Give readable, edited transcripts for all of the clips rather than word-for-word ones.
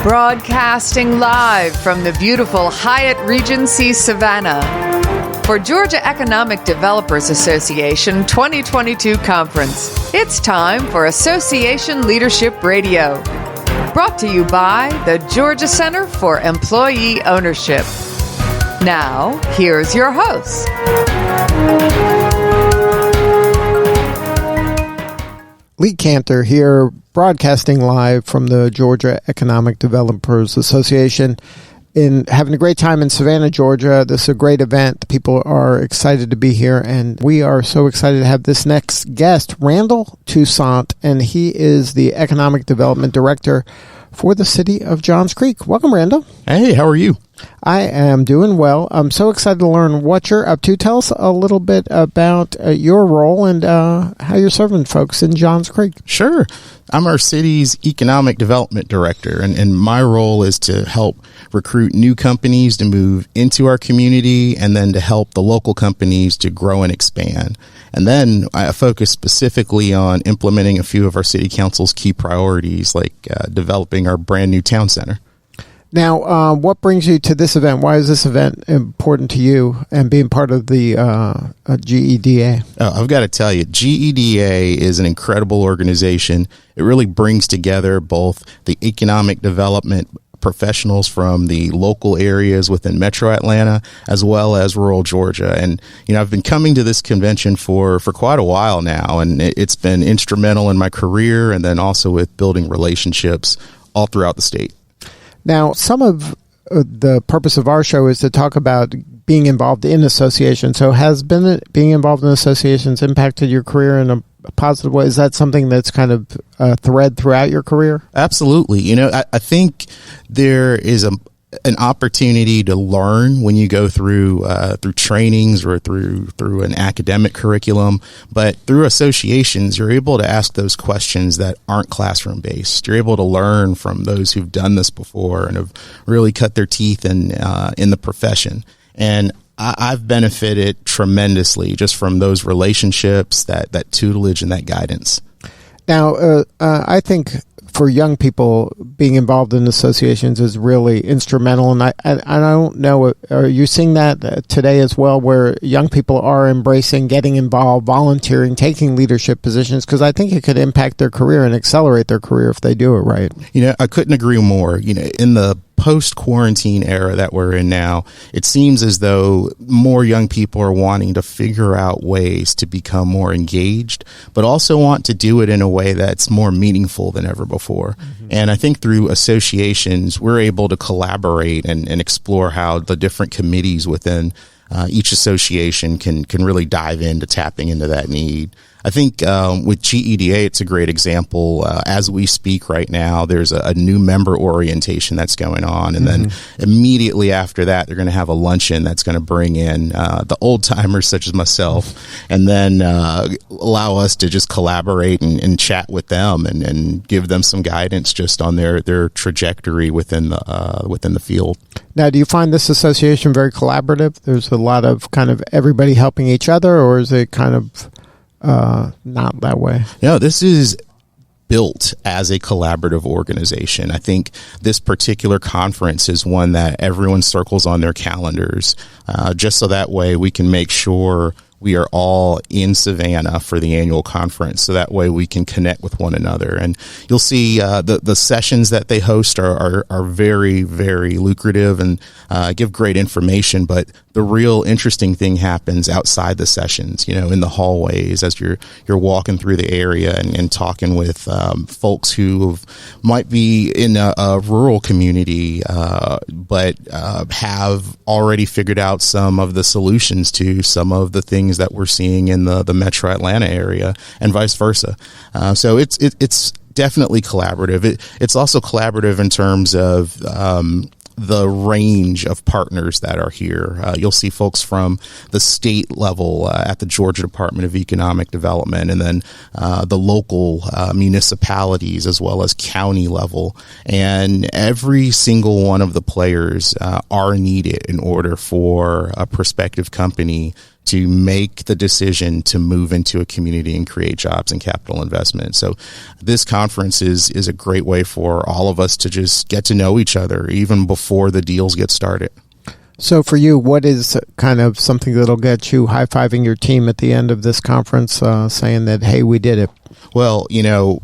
Broadcasting live from the beautiful Hyatt Regency Savannah for Georgia Economic Developers Association 2022 Conference. It's time for Association Leadership Radio. Brought to you by the Georgia Center for Employee Ownership. Now, here's your host. Lee Cantor here, broadcasting live from the Georgia Economic Developers Association. Having a great time in Savannah, Georgia. This is a great event. People are excited to be here, and we are so excited to have this next guest, Randall Toussaint, and he is the Economic Development Director for the city of Johns Creek. Welcome, Randall. Hey, how are you? I am doing well. I'm so excited to learn what you're up to. Tell us a little bit about your role and how you're serving folks in Johns Creek. Sure. I'm our city's Economic Development Director, and my role is to help recruit new companies to move into our community and then to help the local companies to grow and expand. And then I focus specifically on implementing a few of our city council's key priorities, like developing our brand new town center. Now, what brings you to this event? Why is this event important to you and being part of the GEDA? Oh, I've got to tell you, GEDA is an incredible organization. It really brings together both the economic development professionals from the local areas within Metro Atlanta as well as rural Georgia. And, I've been coming to this convention for quite a while now, and it's been instrumental in my career and then also with building relationships all throughout the state. Now, some of the purpose of our show is to talk about being involved in associations. So has being involved in associations impacted your career in a positive way? Is that something that's kind of a thread throughout your career? Absolutely. I think there is an opportunity to learn when you go through trainings or through an academic curriculum, but through associations, you're able to ask those questions that aren't classroom based. You're able to learn from those who've done this before and have really cut their teeth in the profession. And I've benefited tremendously just from those relationships, that tutelage, and that guidance. Now, I think for young people, being involved in associations is really instrumental. And I don't know, are you seeing that today as well, where young people are embracing getting involved, volunteering, taking leadership positions? Because I think it could impact their career and accelerate their career if they do it right. I couldn't agree more. In the post-quarantine era that we're in now, it seems as though more young people are wanting to figure out ways to become more engaged, but also want to do it in a way that's more meaningful than ever before. Mm-hmm. And I think through associations, we're able to collaborate and explore how the different committees within each association can really dive into tapping into that need. I think with GEDA, it's a great example. As we speak right now, there's a new member orientation that's going on. And then immediately after that, they're going to have a luncheon that's going to bring in the old timers such as myself, and then allow us to just collaborate and chat with them and give them some guidance just on their trajectory within the field. Now, do you find this association very collaborative? There's a lot of kind of everybody helping each other, or is it kind of not that way? No, this is built as a collaborative organization. I think this particular conference is one that everyone circles on their calendars, just so that way we can make sure we are all in Savannah for the annual conference, so that way we can connect with one another. And you'll see the sessions that they host are very, very lucrative and give great information. But the real interesting thing happens outside the sessions, in the hallways as you're walking through the area and talking with folks who might be in a rural community, but have already figured out some of the solutions to some of the things that we're seeing in the Metro Atlanta area, and vice versa. So it's definitely collaborative. It's also collaborative in terms of the range of partners that are here. You'll see folks from the state level at the Georgia Department of Economic Development, and then the local municipalities as well as county level. And every single one of the players are needed in order for a prospective company to make the decision to move into a community and create jobs and capital investment. So this conference is a great way for all of us to just get to know each other even before the deals get started. So for you, what is kind of something that'll get you high-fiving your team at the end of this conference, saying that, hey, we did it? Well,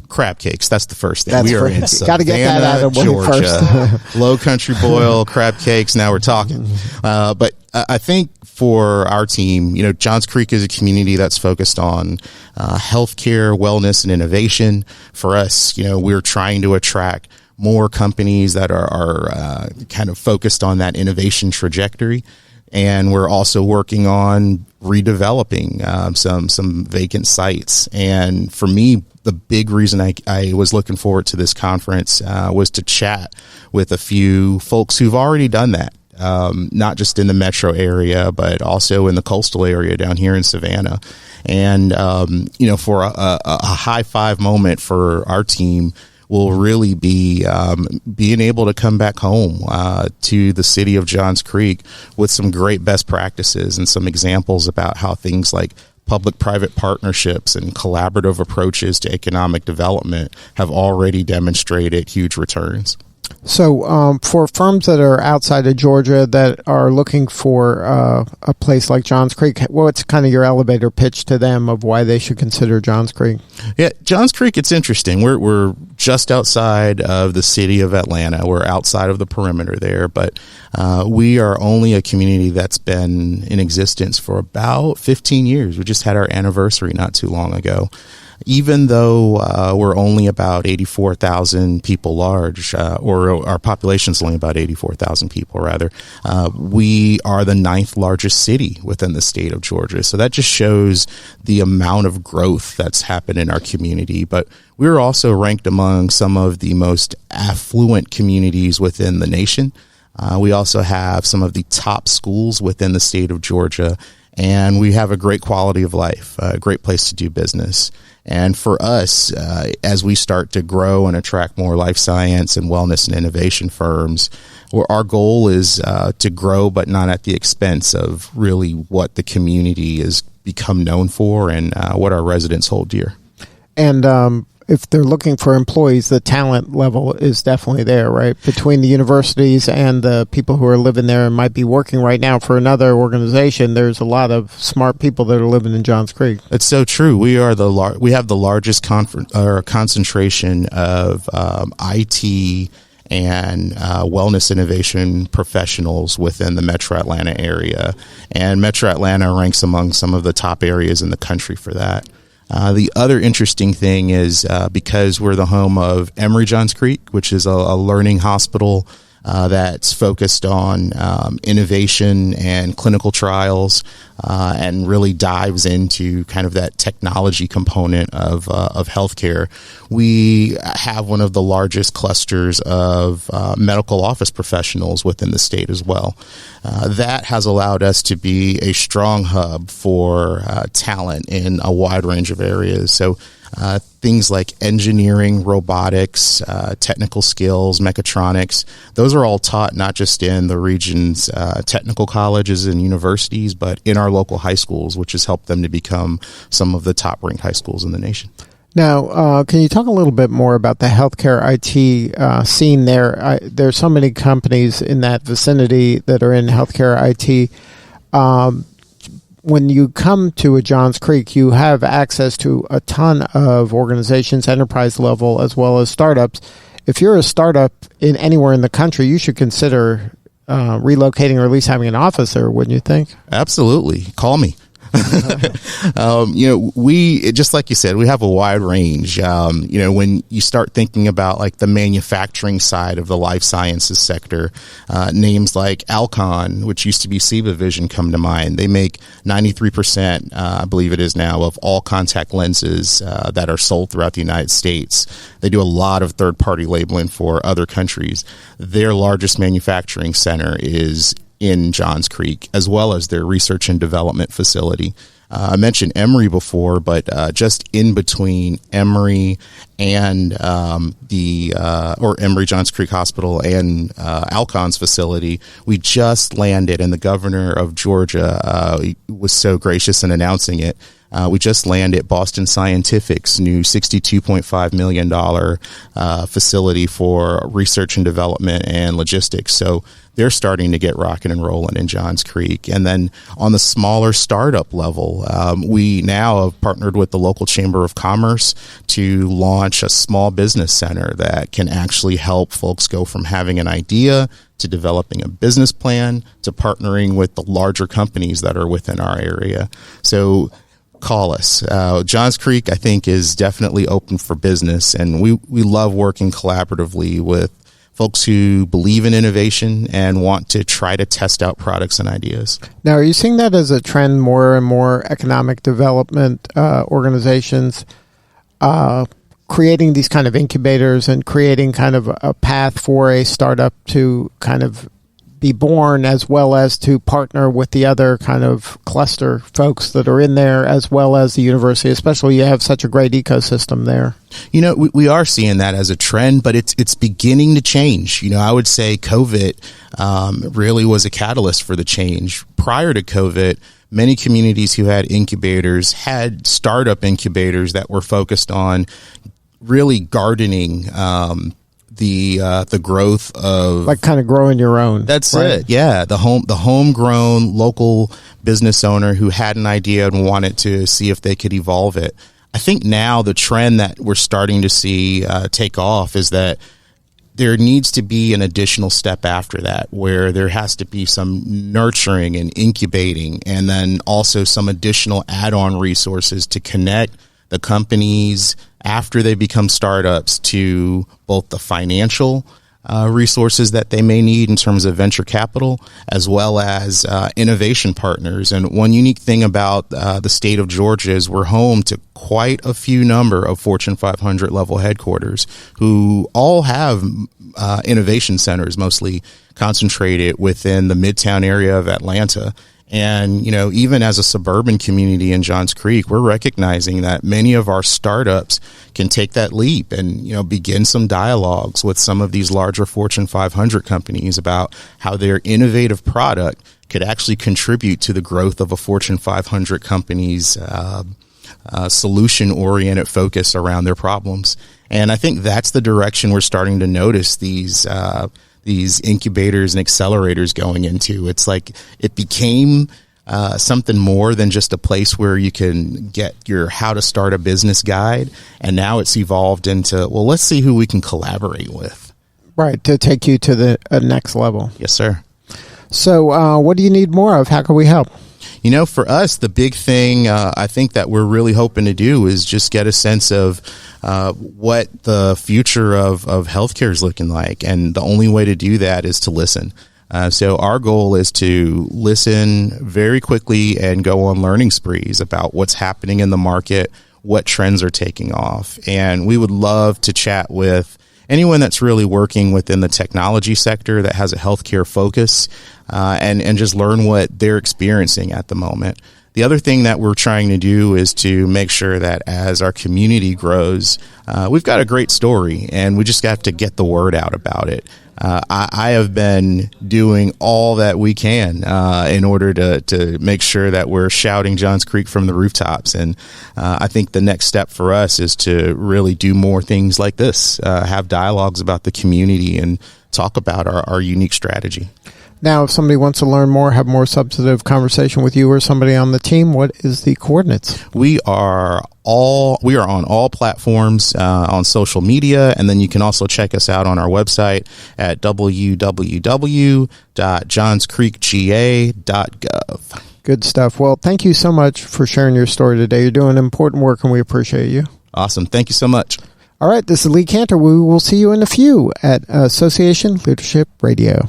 crab cakes. That's the first thing. We are in Savannah, get that out of Georgia. First. Low country boil, crab cakes. Now we're talking. But I think for our team, Johns Creek is a community that's focused on healthcare, wellness, and innovation. For us, we're trying to attract more companies that are kind of focused on that innovation trajectory. And we're also working on redeveloping some vacant sites. And for me, the big reason I was looking forward to this conference was to chat with a few folks who've already done that, not just in the metro area, but also in the coastal area down here in Savannah. And, for a high five moment for our team, will really be being able to come back home to the city of Johns Creek with some great best practices and some examples about how things like public-private partnerships and collaborative approaches to economic development have already demonstrated huge returns. So for firms that are outside of Georgia that are looking for a place like Johns Creek, what's kind of your elevator pitch to them of why they should consider Johns Creek? Yeah, Johns Creek, it's interesting. We're just outside of the city of Atlanta. We're outside of the perimeter there, but we are only a community that's been in existence for about 15 years. We just had our anniversary not too long ago. Even though we're only about 84,000 people large, or our population's only about 84,000 people, rather, we are the 9th largest city within the state of Georgia. So that just shows the amount of growth that's happened in our community. But we're also ranked among some of the most affluent communities within the nation. We also have some of the top schools within the state of Georgia, and we have a great quality of life, a great place to do business. And for us, as we start to grow and attract more life science and wellness and innovation firms, our goal is to grow, but not at the expense of really what the community has become known for and what our residents hold dear. And if they're looking for employees, the talent level is definitely there, right? Between the universities and the people who are living there and might be working right now for another organization, there's a lot of smart people that are living in Johns Creek. It's so true. We have the largest concentration of IT and wellness innovation professionals within the Metro Atlanta area. And Metro Atlanta ranks among some of the top areas in the country for that. The other interesting thing is because we're the home of Emory Johns Creek, which is a learning hospital that's focused on innovation and clinical trials and really dives into kind of that technology component of healthcare. We have one of the largest clusters of medical office professionals within the state as well. That has allowed us to be a strong hub for talent in a wide range of areas. So things like engineering, robotics, technical skills, mechatronics, those are all taught not just in the region's technical colleges and universities, but in our local high schools, which has helped them to become some of the top-ranked high schools in the nation. Now, can you talk a little bit more about the healthcare IT scene there? There's so many companies in that vicinity that are in healthcare IT. When you come to a Johns Creek, you have access to a ton of organizations, enterprise level, as well as startups. If you're a startup in anywhere in the country, you should consider relocating or at least having an office there, wouldn't you think? Absolutely. Call me. We, just like you said, we have a wide range. When you start thinking about like the manufacturing side of the life sciences sector, names like Alcon, which used to be Ciba Vision, come to mind. They make 93%, I believe it is now, of all contact lenses that are sold throughout the United States. They do a lot of third-party labeling for other countries. Their largest manufacturing center is in Johns Creek, as well as their research and development facility. I mentioned Emory before, but just in between Emory and Emory Johns Creek Hospital and Alcon's facility, we just landed, and the governor of Georgia was so gracious in announcing it. We just landed Boston Scientific's new $62.5 million facility for research and development and logistics. So they're starting to get rocking and rolling in Johns Creek. And then on the smaller startup level, we now have partnered with the local Chamber of Commerce to launch a small business center that can actually help folks go from having an idea to developing a business plan to partnering with the larger companies that are within our area. So call us. Johns Creek, I think, is definitely open for business, and we love working collaboratively with folks who believe in innovation and want to try to test out products and ideas. Now, are you seeing that as a trend, more and more economic development organizations creating these kind of incubators and creating kind of a path for a startup to kind of be born, as well as to partner with the other kind of cluster folks that are in there, as well as the university, especially you have such a great ecosystem there? You know, we are seeing that as a trend, but it's beginning to change. You know, I would say COVID really was a catalyst for the change. Prior to COVID, many communities who had incubators had startup incubators that were focused on really gardening the growth of, like, kind of growing your own. That's right? it. Yeah. The homegrown local business owner who had an idea and wanted to see if they could evolve it. I think now the trend that we're starting to see take off is that there needs to be an additional step after that, where there has to be some nurturing and incubating, and then also some additional add-on resources to connect the companies after they become startups to both the financial resources that they may need in terms of venture capital, as well as innovation partners. And one unique thing about the state of Georgia is we're home to quite a few number of Fortune 500 level headquarters who all have innovation centers, mostly concentrated within the Midtown area of Atlanta. And, you know, even as a suburban community in Johns Creek, we're recognizing that many of our startups can take that leap and, you know, begin some dialogues with some of these larger Fortune 500 companies about how their innovative product could actually contribute to the growth of a Fortune 500 company's solution-oriented focus around their problems. And I think that's the direction we're starting to notice these incubators and accelerators going into. It's like it became something more than just a place where you can get your how to start a business guide. And now it's evolved into, well, let's see who we can collaborate with. Right, to take you to the next level. Yes, sir. So what do you need more of? How can we help? You know, for us, the big thing I think that we're really hoping to do is just get a sense of what the future of healthcare is looking like. And the only way to do that is to listen. So our goal is to listen very quickly and go on learning sprees about what's happening in the market, what trends are taking off. And we would love to chat with anyone that's really working within the technology sector that has a healthcare focus, and just learn what they're experiencing at the moment. The other thing that we're trying to do is to make sure that as our community grows, we've got a great story, and we just have to get the word out about it. I have been doing all that we can in order to make sure that we're shouting Johns Creek from the rooftops. And I think the next step for us is to really do more things like this, have dialogues about the community and talk about our unique strategy. Now, if somebody wants to learn more, have more substantive conversation with you or somebody on the team, what is the coordinates? We are on all platforms on social media, and then you can also check us out on our website at www.johnscreekga.gov. Good stuff. Well, thank you so much for sharing your story today. You're doing important work, and we appreciate you. Awesome. Thank you so much. All right, this is Lee Cantor. We will see you in a few at Association Leadership Radio.